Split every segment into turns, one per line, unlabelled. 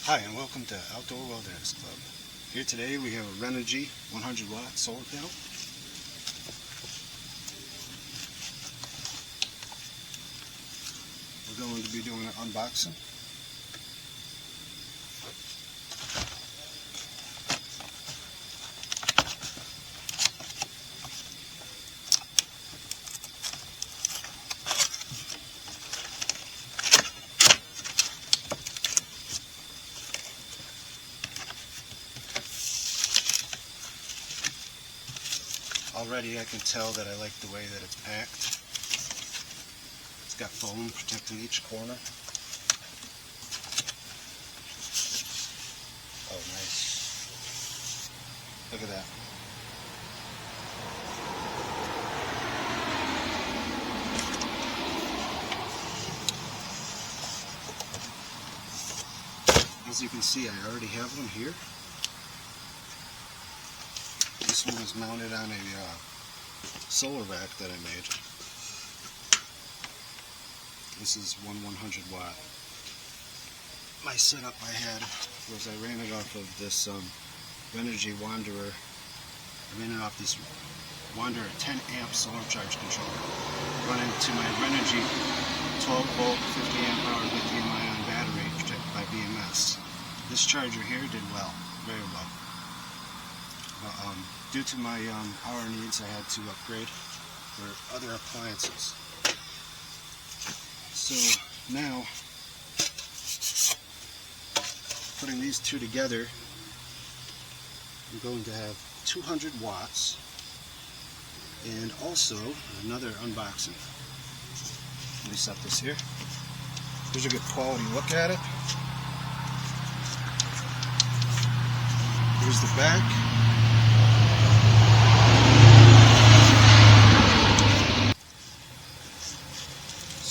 Hi and welcome to Outdoor Wilderness Club. Here today we have a Renogy 100-watt solar panel. We're going to be doing an unboxing. Already I can tell that I like the way that it's packed. It's got foam protecting each corner. Oh, nice. Look at that. As you can see, I already have one here. This one is mounted on a solar rack that I made. This is one 100 watt. My setup I had was I ran it off of this Renogy Wanderer. I ran it off this Wanderer 10 amp solar charge controller. Running to my Renogy 12 volt 50 amp hour lithium ion battery protected by BMS. This charger here did well, very well. Due to my power needs, I had to upgrade for other appliances. So now, putting these two together, I'm going to have 200 watts and also another unboxing. Let me set this here. Here's a good quality look at it. Here's the back.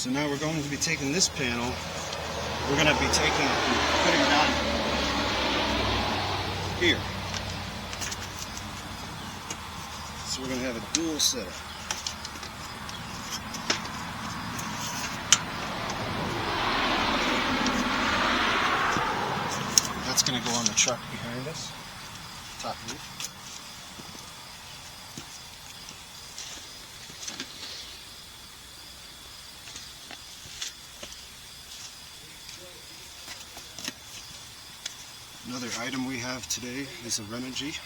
So now we're going to be taking this panel, we're going to be taking it and putting it on here. So we're going to have a dual setup. That's going to go on the truck behind us, top roof. Another item we have today is a Renogy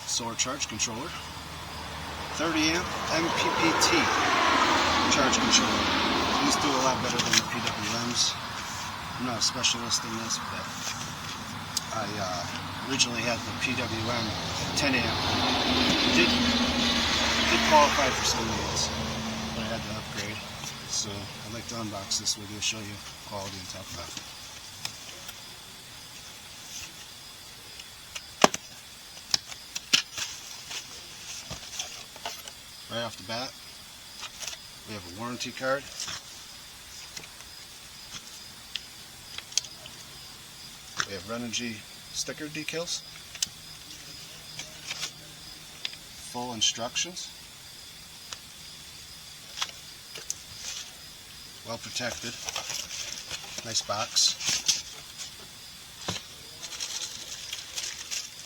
Solar Charge Controller, 30 amp MPPT charge controller. These do a lot better than the PWMs. I'm not a specialist in this, but I originally had the PWM 10 amp. Did qualify for some needs, but I had to upgrade. So I'd like to unbox this with you, show you quality and talk about it. Right off the bat, we have a warranty card. We have Renogy sticker decals. Full instructions. Well protected. Nice box.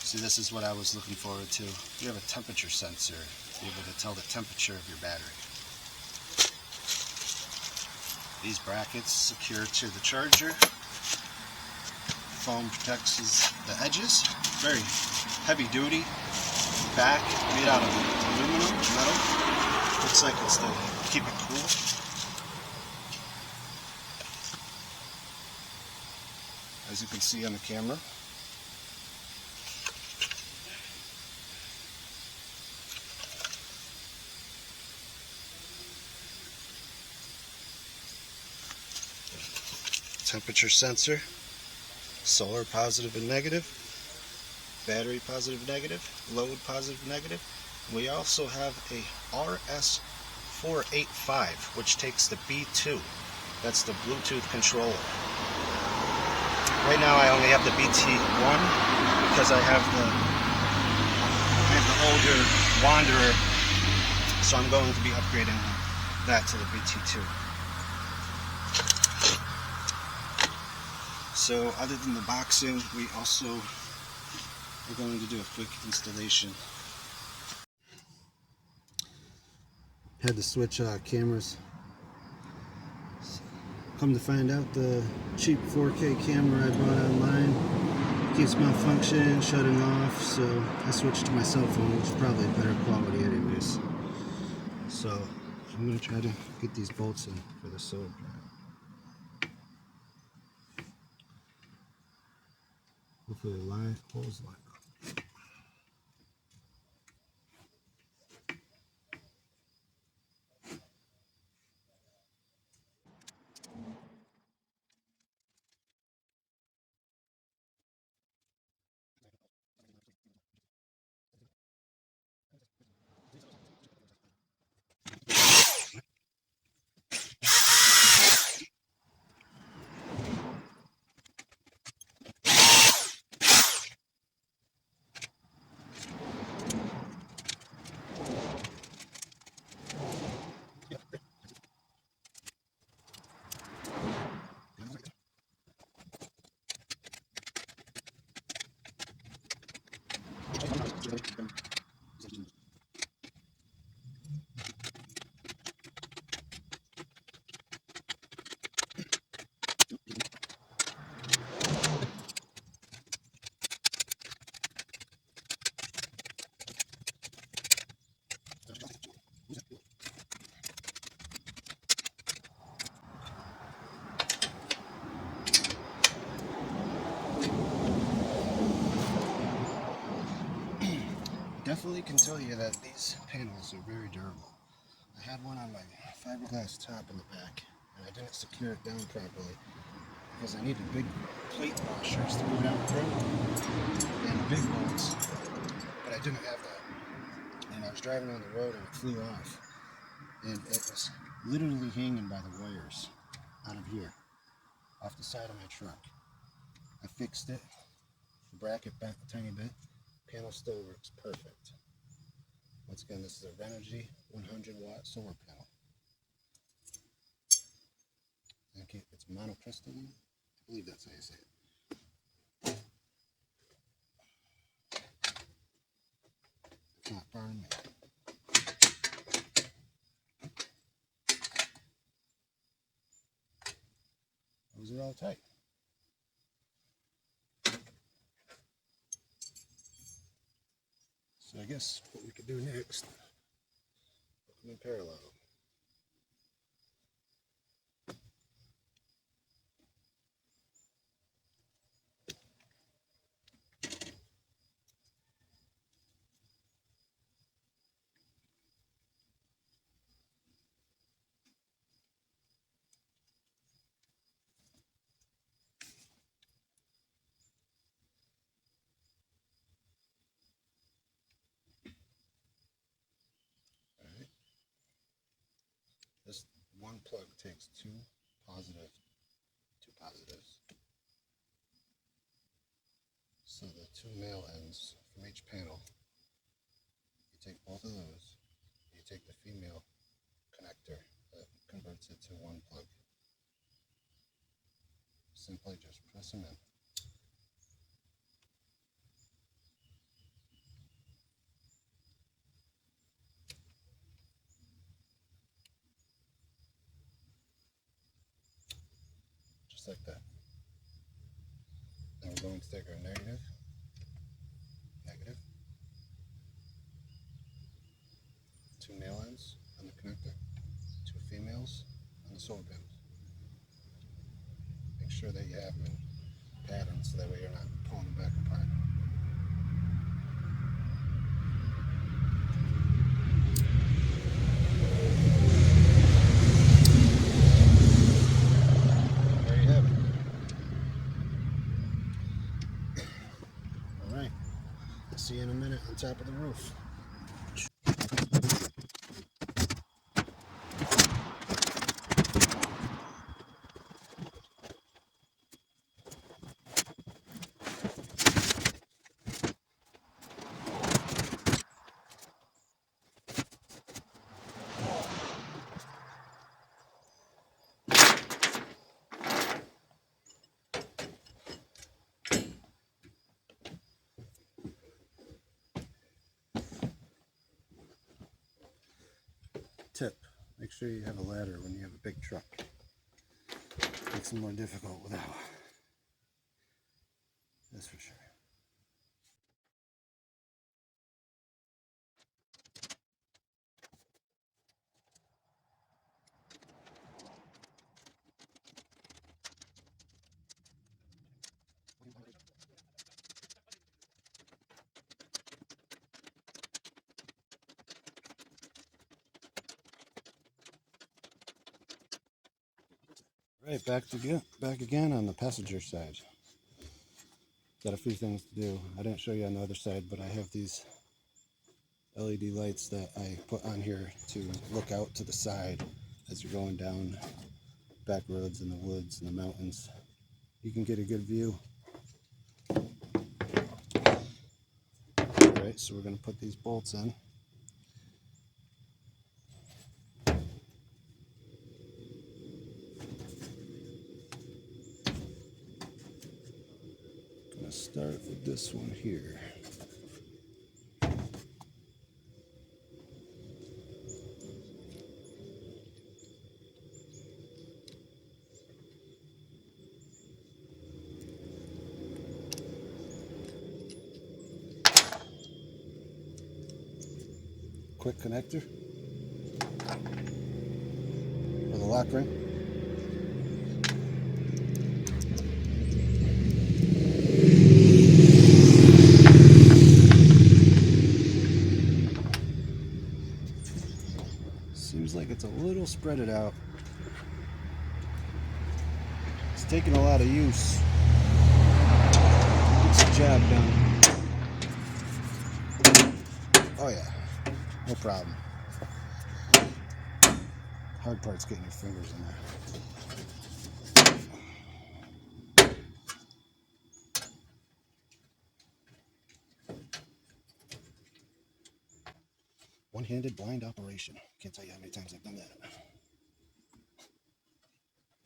See, this is what I was looking forward to. You have a temperature sensor. Be able to tell the temperature of your battery. These brackets secure to the charger. Foam protects the edges. Very heavy duty. Back made out of aluminum, metal. Looks like it's to keep it cool. As you can see on the camera. Temperature sensor, solar positive and negative, battery positive negative, load positive negative. We also have a RS485, which takes the B2. That's the Bluetooth controller. Right now I only have the BT1 because I have the older Wanderer, so I'm going to be upgrading that to the BT2. So other than the boxing, we also are going to do a quick installation. Had to switch cameras. Come to find out, the cheap 4K camera I bought online keeps malfunctioning, shutting off, so I switched to my cell phone, which is probably better quality anyways. So I'm going to try to get these bolts in for the solar panel. Hopefully the holes line up. Definitely can tell you that these panels are very durable. I had one on my fiberglass top in the back, and I didn't secure it down properly because I needed big plate washers to go down through and big bolts, but I didn't have that. And I was driving on the road and it flew off, and it was literally hanging by the wires out of here, off the side of my truck. I fixed it, the bracket back a tiny bit. Panel still works perfect. Once again, this is a Renogy 100-watt solar panel. Okay, it's monocrystalline. I believe that's how you say it. It's not burning me. Those are all tight. So I guess what we could do next, put them in parallel. Alright. This one plug takes two positives. So the two male ends from each panel, you take both of those, you take the female connector that converts it to one plug. Simply just press them in. Just like that. Then we're going to take our negative, two male ends on the connector, two females on the solar panels. Make sure that you have them in patterns so that way you're not pulling them back apart. There you have it. Alright, I'll see you in a minute on top of the roof. Make sure you have a ladder when you have a big truck. Makes it more difficult without. That's for sure. Right, back again on the passenger side. Got a few things to do. I didn't show you on the other side, but I have these LED lights that I put on here to look out to the side as you're going down back roads in the woods and the mountains. You can get a good view. Alright, so we're going to put these bolts in. I'm going to start with this one here. Quick connector for the lock ring. Seems like it's a little spread out. It's taking a lot of use. Gets the job done. Oh yeah, no problem. Hard part's getting your fingers in there. One-handed blind operation. Can't tell you how many times I've done that. I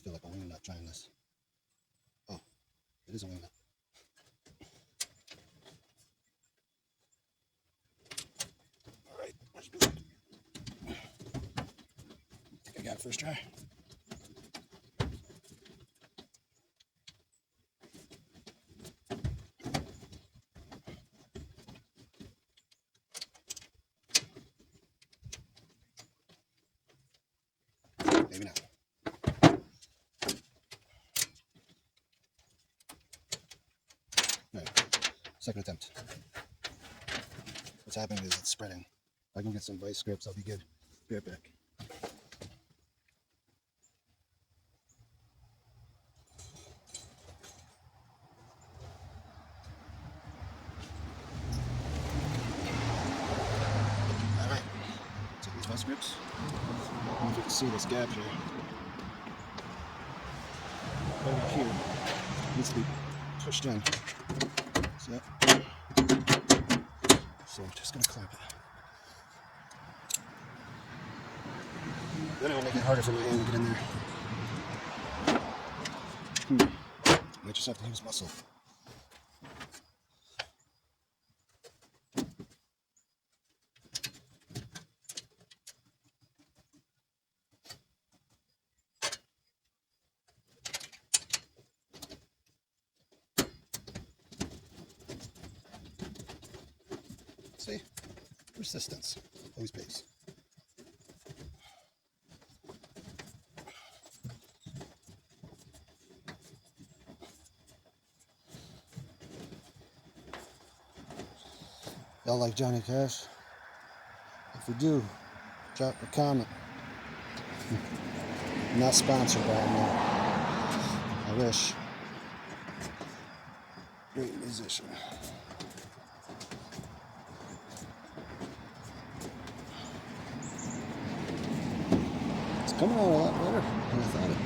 feel like a wing nut trying this. Oh, it is a wing nut. All right, let's do it. I think I got it first try. Maybe not. All right, second attempt. What's happening is it's spreading. If I can get some vice grips, I'll be good. Be right back. All right, take these vice grips. I don't know if you can see this gap here. Right here needs to be pushed in. See that? So I'm just going to clamp it. Then it'll make it harder for my hand to get in there. Might just have to use muscle. See? Persistence always pays. Y'all like Johnny Cash? If you do, drop a comment. I'm not sponsored by him though. I wish. Great musician. It's coming out a lot better than I thought it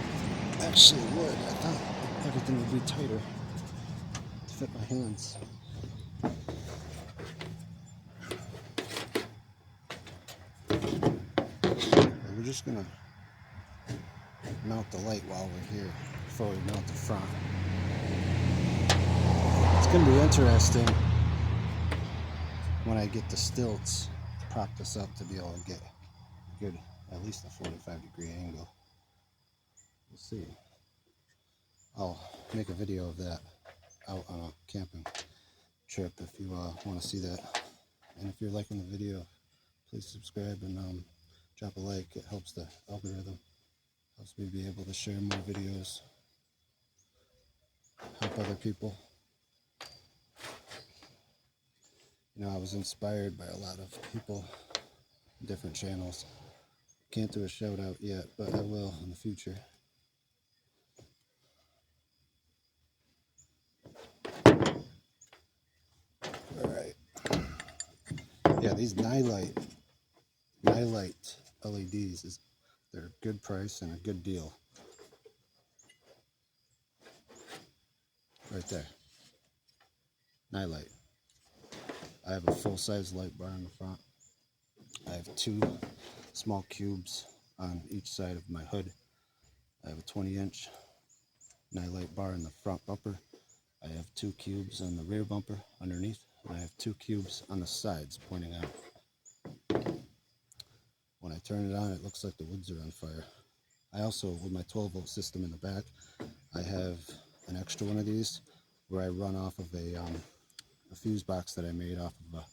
actually would. I thought everything would be tighter to fit my hands. We're just gonna mount the light while we're here before we mount the front. It's gonna be interesting when I get the stilts, prop this up to be able to get good at least a 45-degree angle. We'll see. I'll make a video of that out on a camping trip if you want to see that. And if you're liking the video, please subscribe and drop a like. It helps the algorithm, helps me be able to share more videos, help other people. You know, I was inspired by a lot of people, different channels. Can't do a shout out yet, but I will in the future. Alright. Yeah, these nightlight LEDs, they're a good price and a good deal. Right there. Nightlight. I have a full-size light bar in the front. I have 2 small cubes on each side of my hood. I have a 20-inch nightlight bar in the front bumper. I have 2 cubes on the rear bumper underneath, and I have 2 cubes on the sides pointing out. When I turn it on, it looks like the woods are on fire. I also, with my 12-volt system in the back, I have an extra one of these where I run off of a fuse box that I made off of a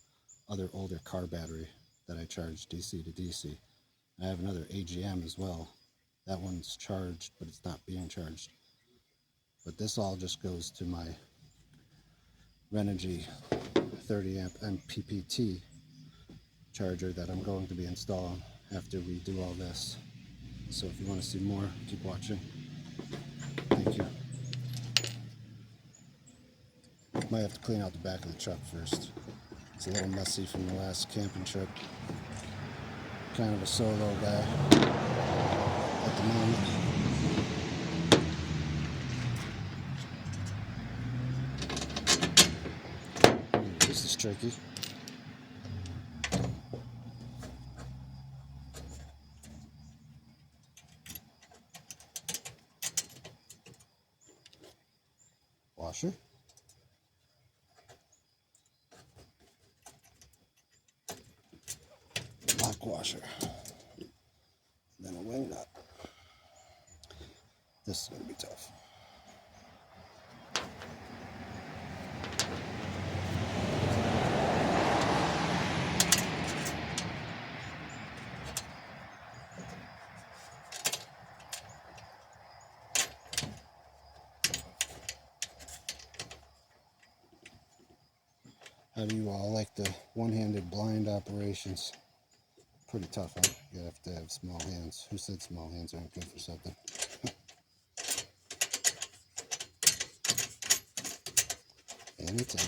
other older car battery that I charge DC to DC. I have another AGM as well. That one's charged, but it's not being charged. But this all just goes to my Renogy 30 amp MPPT charger that I'm going to be installing after we do all this. So if you want to see more, keep watching. Thank you. Might have to clean out the back of the truck first. It's a little messy from the last camping trip. Kind of a solo guy at the moment. This is tricky. Washer. Lock washer. Then a wing nut. This is going to be tough. How do you all like the one-handed blind operations? Pretty tough, huh? You have to have small hands. Who said small hands aren't good for something? And it's on.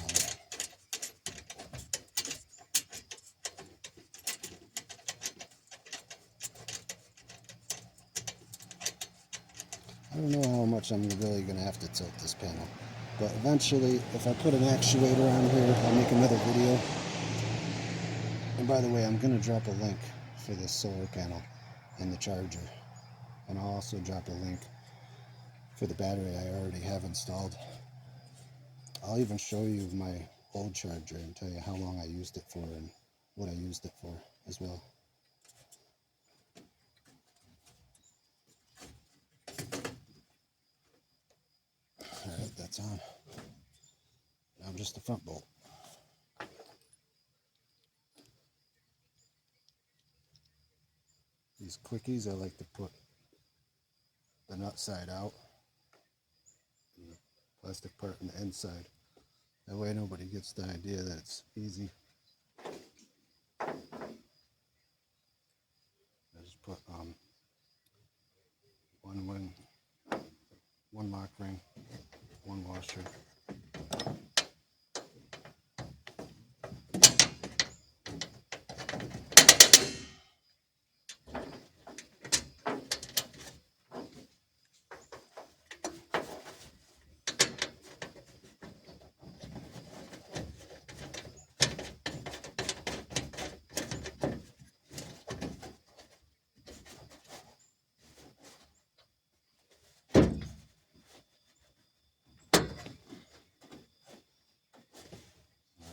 I don't know how much I'm really going to have to tilt this panel. But eventually, if I put an actuator on here, I'll make another video. And by the way, I'm going to drop a link for this solar panel and the charger. And I'll also drop a link for the battery I already have installed. I'll even show you my old charger and tell you how long I used it for and what I used it for as well. Alright, that's on. Now just the front bolt. These quickies I like to put the nut side out and the plastic part on the inside. That way nobody gets the idea that it's easy. I just put one lock ring, one washer.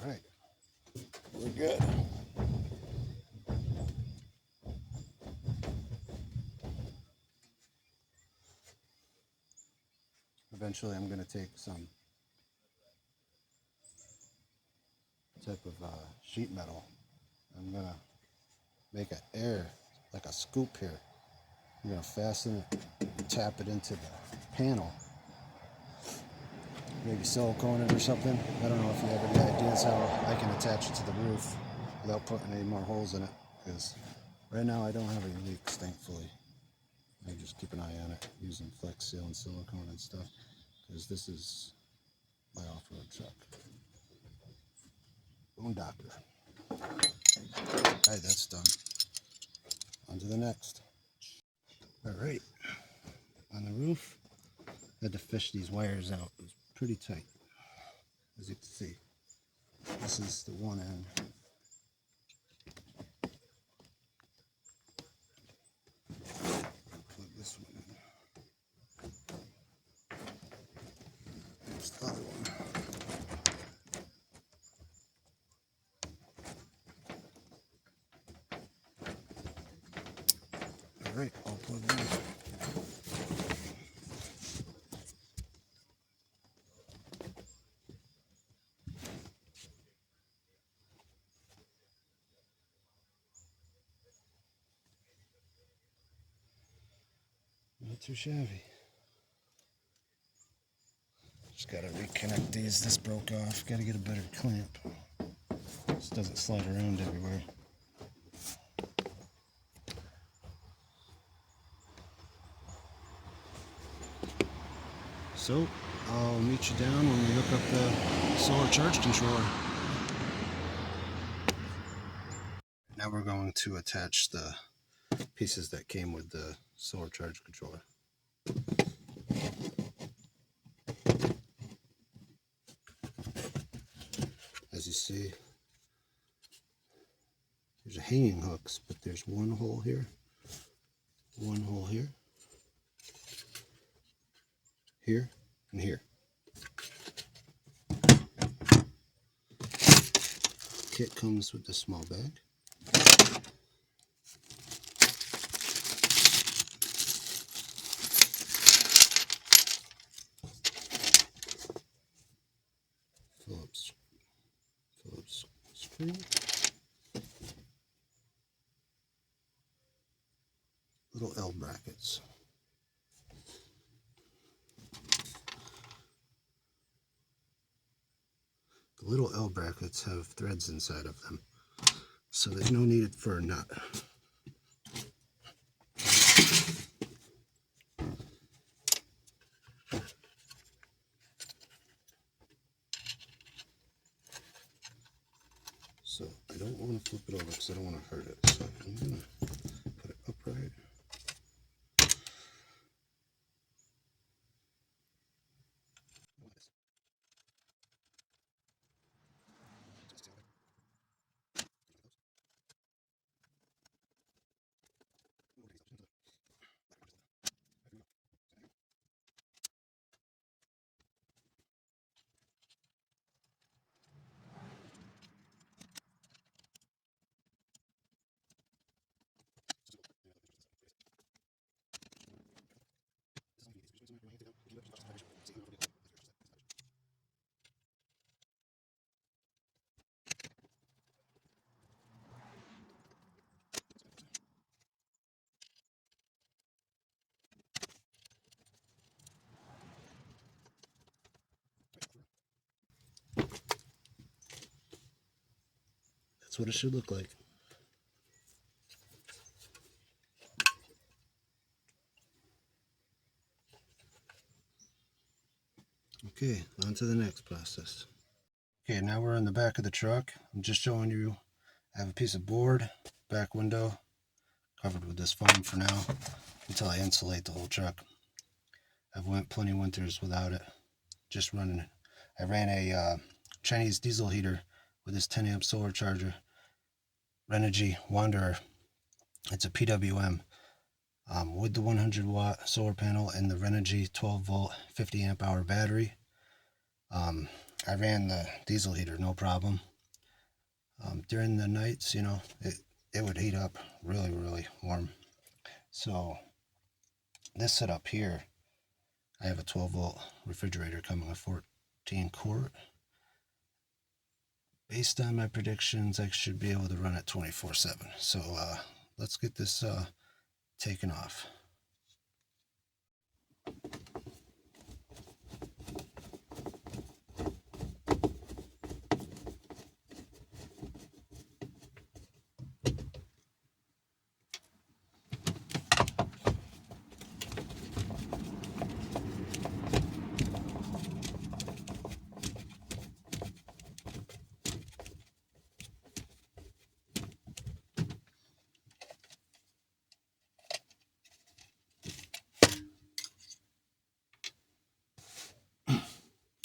Alright, we're good. Eventually I'm going to take some type of sheet metal. I'm going to make an air, like a scoop here. I'm going to fasten it, tap it into the panel. Maybe silicone it or something. I don't know if you have any ideas how I can attach it to the roof without putting any more holes in it, because right now I don't have any leaks, thankfully. I just keep an eye on it using Flex Seal and silicone and stuff, because this is my off-road truck. Boondocker. Alright, that's done. On to the next. Alright, on the roof, I had to fish these wires out. It was pretty tight, as you can see. This is the one end. Plug this one in. There's the other one. Alright, all plugged in. Not too shabby. Just gotta reconnect these. This broke off. Gotta get a better clamp. This doesn't slide around everywhere. So, I'll meet you down when we hook up the solar charge controller. Now we're going to attach the pieces that came with the solar charge controller. As you see, there's hanging hooks, but there's one hole here, here, and here. Kit comes with this small bag. Phillips screw. Little L brackets. The little L brackets have threads inside of them, so there's no need for a nut. So I don't want to flip it over because I don't want to hurt it. So I'm going to put it upright. That's what it should look like. Okay, on to the next process. Okay, now we're in the back of the truck. I'm just showing you, I have a piece of board, back window, covered with this foam for now, until I insulate the whole truck. I've went plenty of winters without it, just running it. I ran a Chinese diesel heater with this 10 amp solar charger, Renogy Wanderer. It's a PWM with the 100 watt solar panel and the Renogy 12 volt 50 amp hour battery. I ran the diesel heater no problem. During the nights, you know, it would heat up really warm. So this setup here I have a 12-volt refrigerator coming with 14 quart. Based on my predictions, I should be able to run it 24/7. So let's get this taken off.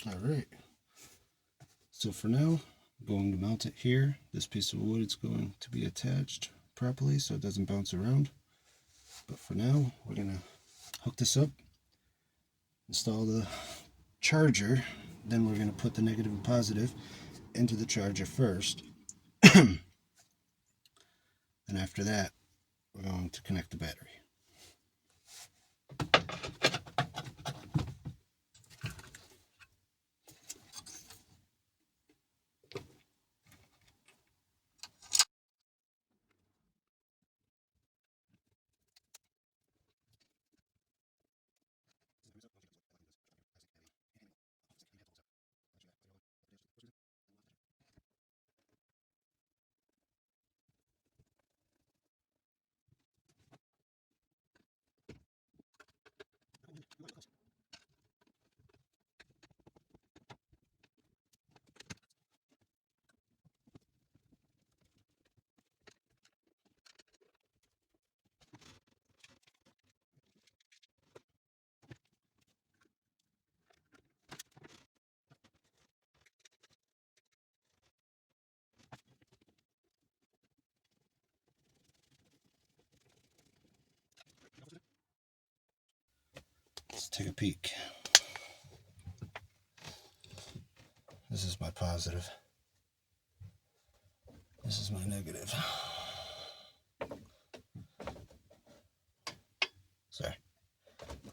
Alright, so for now, I'm going to mount it here. This piece of wood is going to be attached properly so it doesn't bounce around. But for now, we're going to hook this up, install the charger, then we're going to put the negative and positive into the charger first. And after that, we're going to connect the battery. Let's take a peek. This is my positive. This is my negative. Sorry.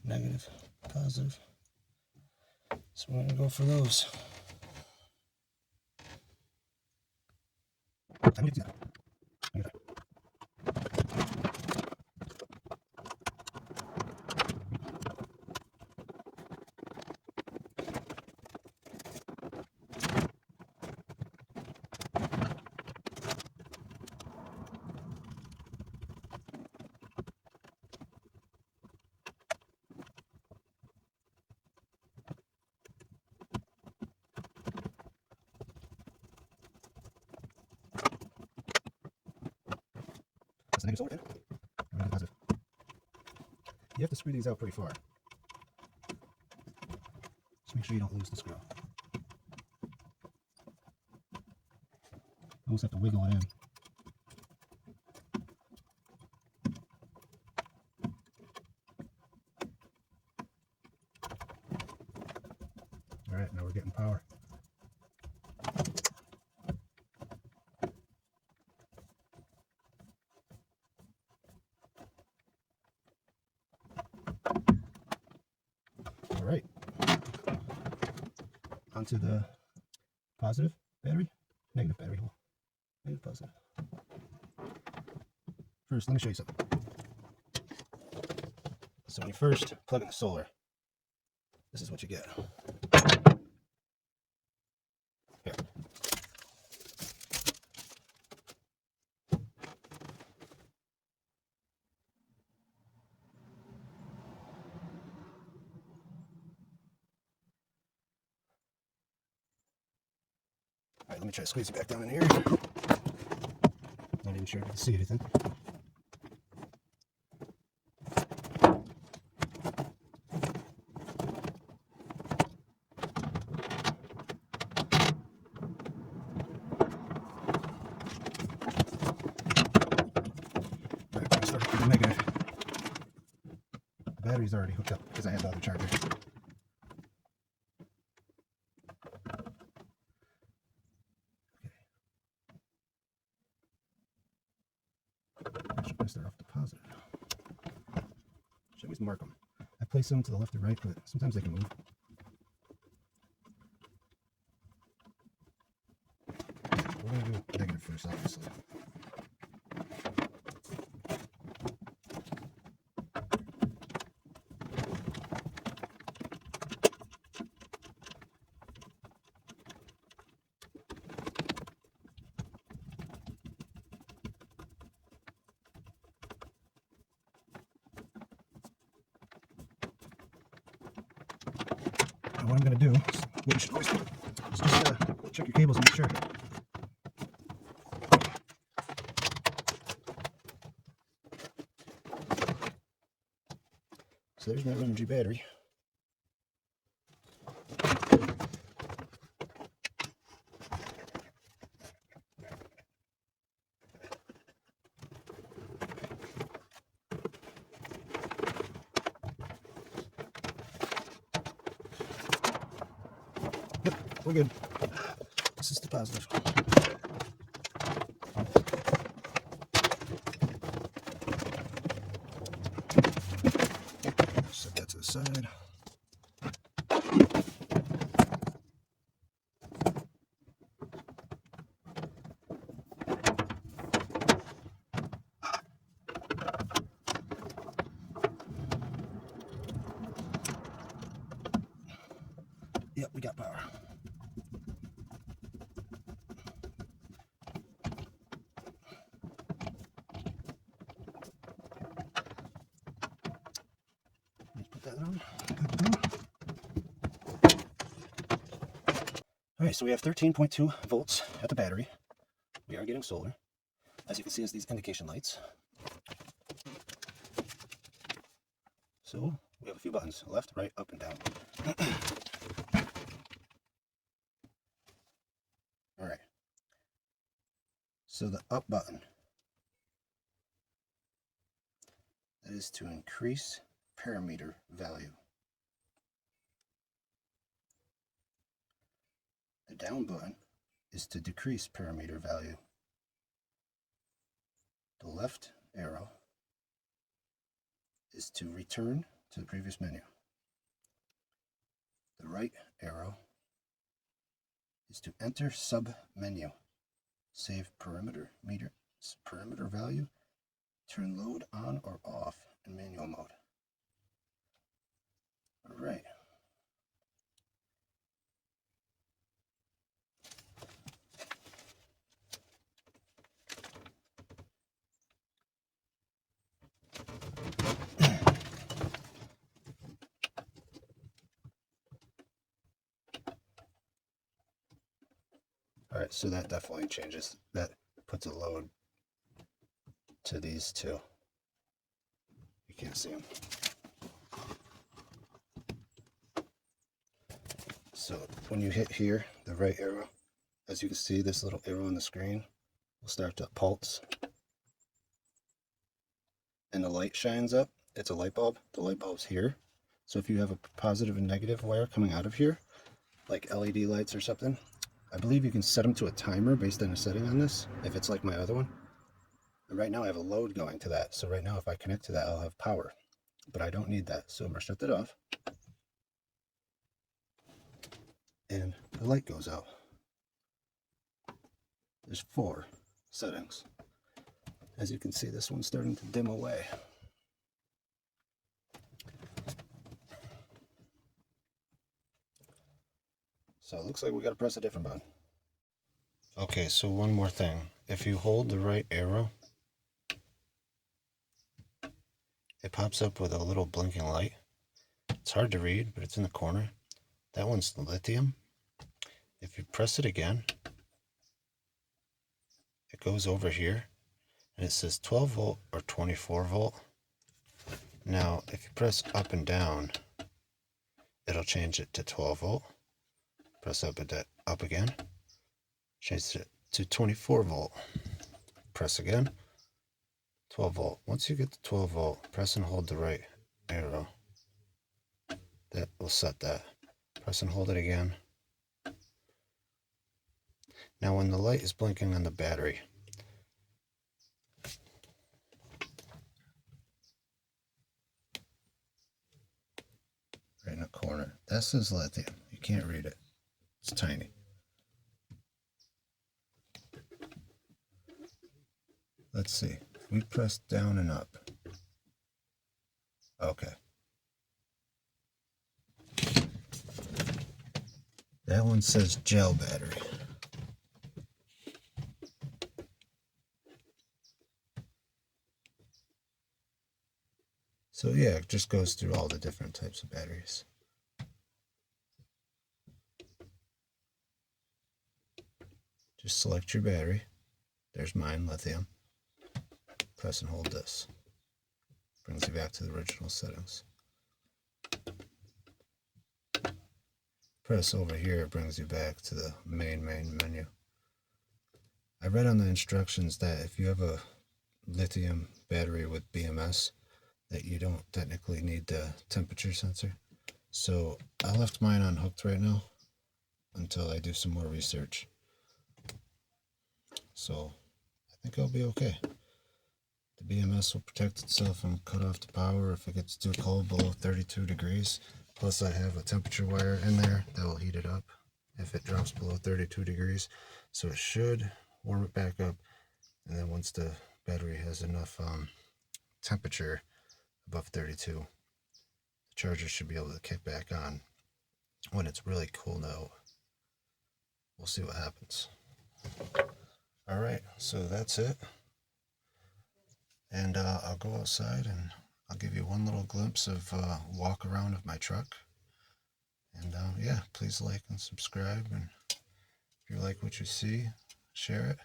Negative, positive. So we're going to go for those. That's the negative solar in. And positive. You have to screw these out pretty far. Just make sure you don't lose the screw. Almost have to wiggle it in. Alright, now we're getting power. Alright. Onto the positive battery, negative battery. Negative, positive. First, let me show you something. So when you first plug in the solar, this is what you get. Here. Alright, let me try to squeeze it back down in here. Not even sure if I can see anything. Alright, start with the negative. The battery's already hooked up because I have the other charger. Should I start off the positive? Should always mark them. I place them to the left or right, but sometimes they can move. We're going to do negative first, obviously. What I'm going to do, is what you should always do, is just check your cables and make sure. So there's my Renogy battery. Yep, we're good. This is the positive. Set that to the side. Yep, we got power. Let's put that on. Alright, so we have 13.2 volts at the battery. We are getting solar. As you can see, is these indication lights. So we have a few buttons: left, right, up, and down. Alright. So the up button, that is to increase parameter value. The down button is to decrease parameter value. The left arrow is to return to the previous menu. The right arrow is to enter sub-menu. Save parameter value. Turn load on or off in manual mode. All right. All right, so that definitely changes. That puts a load to these two. You can't see them. So when you hit here, the right arrow, as you can see, this little arrow on the screen will start to pulse. And the light shines up. It's a light bulb. The light bulb's here. So if you have a positive and negative wire coming out of here, like LED lights or something, I believe you can set them to a timer based on a setting on this, if it's like my other one. And right now I have a load going to that. So right now if I connect to that, I'll have power. But I don't need that. So I'm going to shut that off. And the light goes out. There's 4 settings. As you can see, this one's starting to dim away. So it looks like we got to press a different button. Okay, so one more thing. If you hold the right arrow, it pops up with a little blinking light. It's hard to read, but it's in the corner. That one's lithium. If you press it again, it goes over here, and it says 12 volt or 24 volt. Now, if you press up and down, it'll change it to 12 volt. Press up again, change it to 24 volt. Press again, 12 volt. Once you get to 12 volt, press and hold the right arrow. That will set that. Press and hold it again. Now when the light is blinking on the battery, corner. That says lithium. You can't read it. It's tiny. Let's see. We press down and up. Okay. That one says gel battery. So yeah, it just goes through all the different types of batteries. Just select your battery. There's mine, lithium. Press and hold this. Brings you back to the original settings. Press over here, it brings you back to the main menu. I read on the instructions that if you have a lithium battery with BMS, that you don't technically need the temperature sensor. So I left mine unhooked right now until I do some more research. So I think I'll be okay. The BMS will protect itself and cut off the power if it gets too cold below 32 degrees. Plus I have a temperature wire in there that will heat it up if it drops below 32 degrees. So it should warm it back up. And then once the battery has enough temperature above 32, the charger should be able to kick back on when it's really cooled out. We'll see what happens. Alright, so that's it. And I'll go outside and I'll give you one little glimpse of walk around of my truck. And yeah, please like and subscribe. And if you like what you see, share it.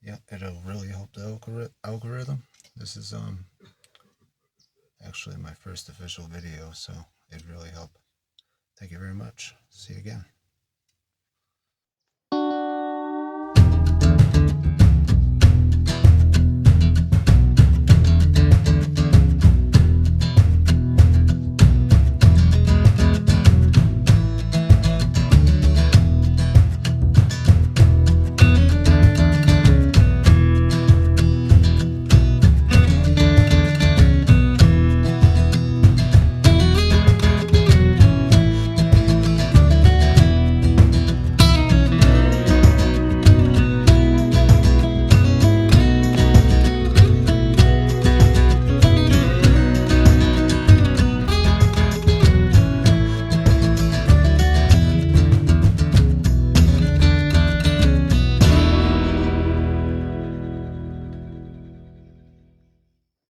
Yeah, it'll really help the algorithm. This is actually my first official video, so it'd really help. Thank you very much. See you again.